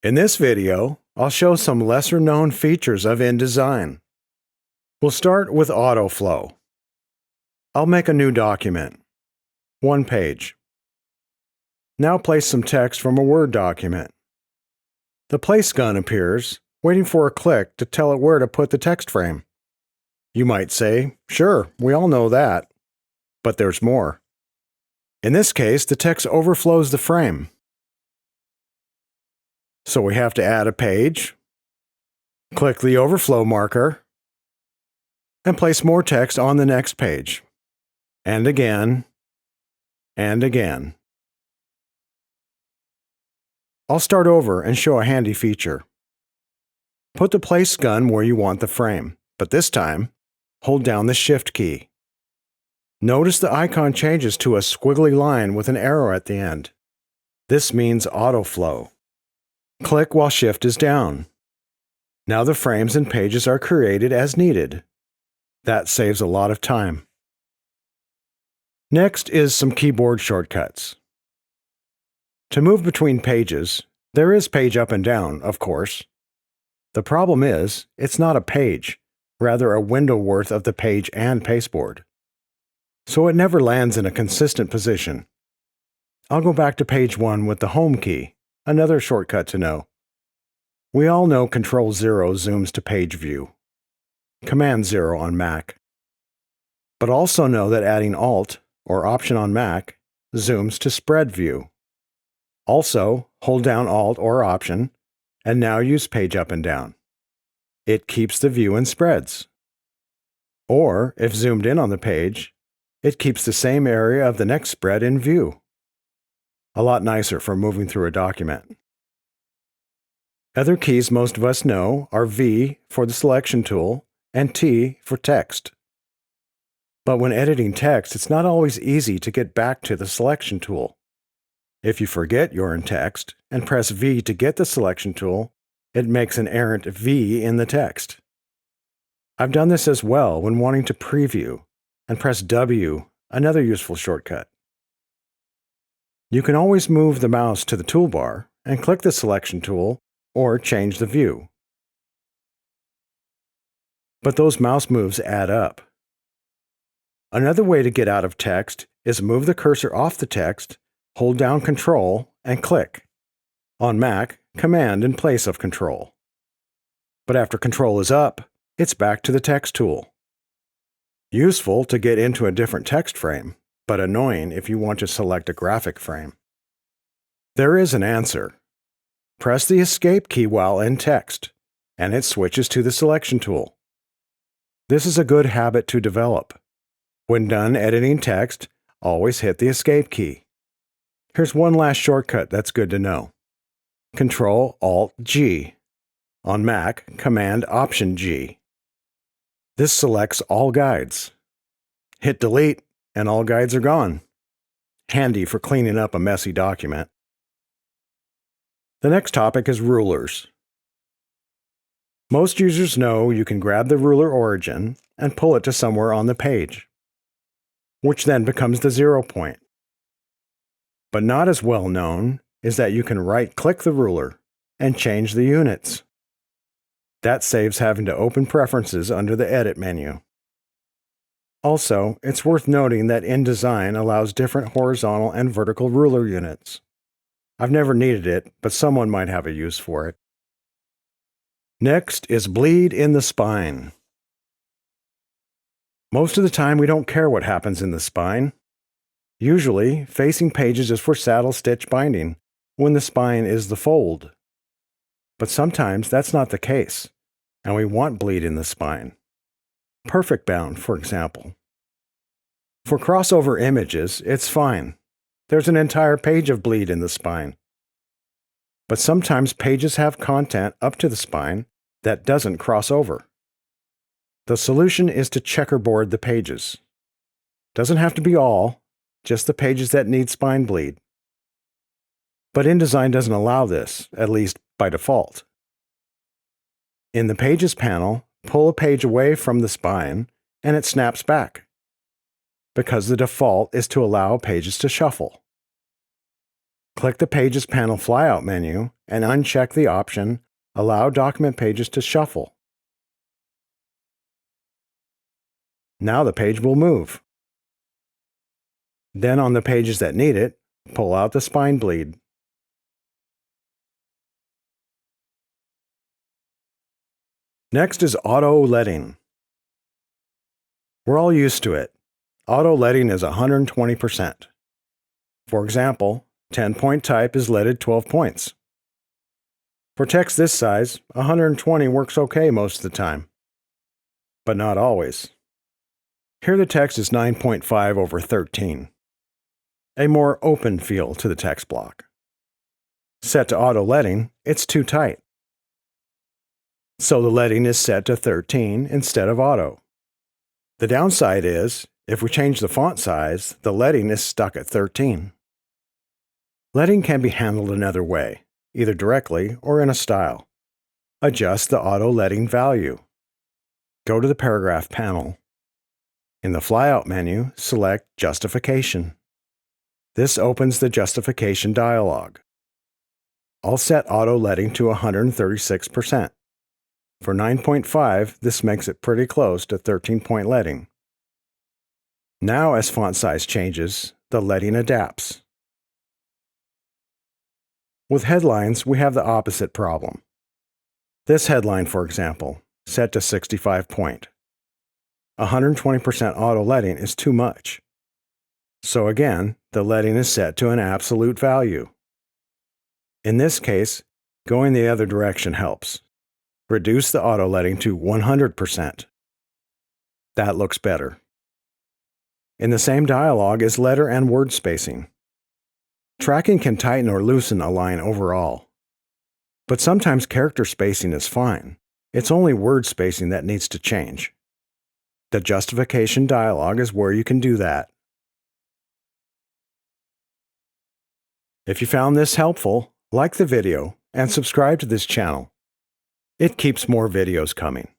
In this video, I'll show some lesser-known features of InDesign. We'll start with autoflow. I'll make a new document. 1 page. Now place some text from a Word document. The place gun appears, waiting for a click to tell it where to put the text frame. You might say, sure, we all know that. But there's more. In this case, the text overflows the frame. So we have to add a page, click the overflow marker, and place more text on the next page. And again, and again. I'll start over and show a handy feature. Put the place gun where you want the frame, but this time, hold down the Shift key. Notice the icon changes to a squiggly line with an arrow at the end. This means autoflow. Click while Shift is down. Now the frames and pages are created as needed. That saves a lot of time. Next is some keyboard shortcuts. To move between pages, there is page up and down, of course. The problem is, it's not a page, rather a window worth of the page and pasteboard. So it never lands in a consistent position. I'll go back to page 1 with the Home key, another shortcut to know. We all know Ctrl-0 zooms to page view, Command-0 on Mac. But also know that adding Alt, or Option on Mac, zooms to spread view. Also, hold down Alt or Option, and now use page up and down. It keeps the view in spreads. Or, if zoomed in on the page, it keeps the same area of the next spread in view. A lot nicer for moving through a document. Other keys most of us know are V for the selection tool and T for text. But when editing text, it's not always easy to get back to the selection tool. If you forget you're in text and press V to get the selection tool, it makes an errant V in the text. I've done this as well when wanting to preview, and press W, another useful shortcut. You can always move the mouse to the toolbar and click the selection tool or change the view. But those mouse moves add up. Another way to get out of text is move the cursor off the text, hold down Ctrl, and click. On Mac, Command in place of Ctrl. But after Ctrl is up, it's back to the text tool. Useful to get into a different text frame, but annoying if you want to select a graphic frame. There is an answer. Press the Escape key while in text, and it switches to the selection tool. This is a good habit to develop. When done editing text, always hit the Escape key. Here's one last shortcut that's good to know. Ctrl-Alt-G. On Mac, Command-Option-G. This selects all guides. Hit Delete, and all guides are gone. Handy for cleaning up a messy document. The next topic is rulers. Most users know you can grab the ruler origin and pull it to somewhere on the page, which then becomes the 0 point. But not as well known is that you can right-click the ruler and change the units. That saves having to open Preferences under the Edit menu. Also, it's worth noting that InDesign allows different horizontal and vertical ruler units. I've never needed it, but someone might have a use for it. Next is bleed in the spine. Most of the time we don't care what happens in the spine. Usually, facing pages is for saddle stitch binding, when the spine is the fold. But sometimes that's not the case, and we want bleed in the spine. Perfect bound, for example. For crossover images, it's fine. There's an entire page of bleed in the spine. But sometimes pages have content up to the spine that doesn't cross over. The solution is to checkerboard the pages. Doesn't have to be all, just the pages that need spine bleed. But InDesign doesn't allow this, at least by default. In the Pages panel, pull a page away from the spine, and it snaps back, because the default is to allow pages to shuffle. Click the Pages panel flyout menu and uncheck the option Allow document pages to shuffle. Now the page will move. Then on the pages that need it, pull out the spine bleed. Next is auto leading. We're all used to it. Auto leading is 120%. For example, 10-point type is leaded 12 points. For text this size, 120 works okay most of the time, but not always. Here the text is 9.5 over 13, a more open feel to the text block. Set to auto leading, it's too tight. So the leading is set to 13 instead of auto. The downside is, if we change the font size, the leading is stuck at 13. Leading can be handled another way, either directly or in a style. Adjust the auto leading value. Go to the paragraph panel. In the flyout menu, select Justification. This opens the justification dialog. I'll set auto leading to 136%. For 9.5, this makes it pretty close to 13-point leading. Now as font size changes, the leading adapts. With headlines, we have the opposite problem. This headline, for example, set to 65 point. 120% auto leading is too much. So again, the leading is set to an absolute value. In this case, going the other direction helps. Reduce the auto leading to 100%. That looks better. In the same dialog is letter and word spacing. Tracking can tighten or loosen a line overall. But sometimes character spacing is fine. It's only word spacing that needs to change. The justification dialog is where you can do that. If you found this helpful, like the video and subscribe to this channel. It keeps more videos coming.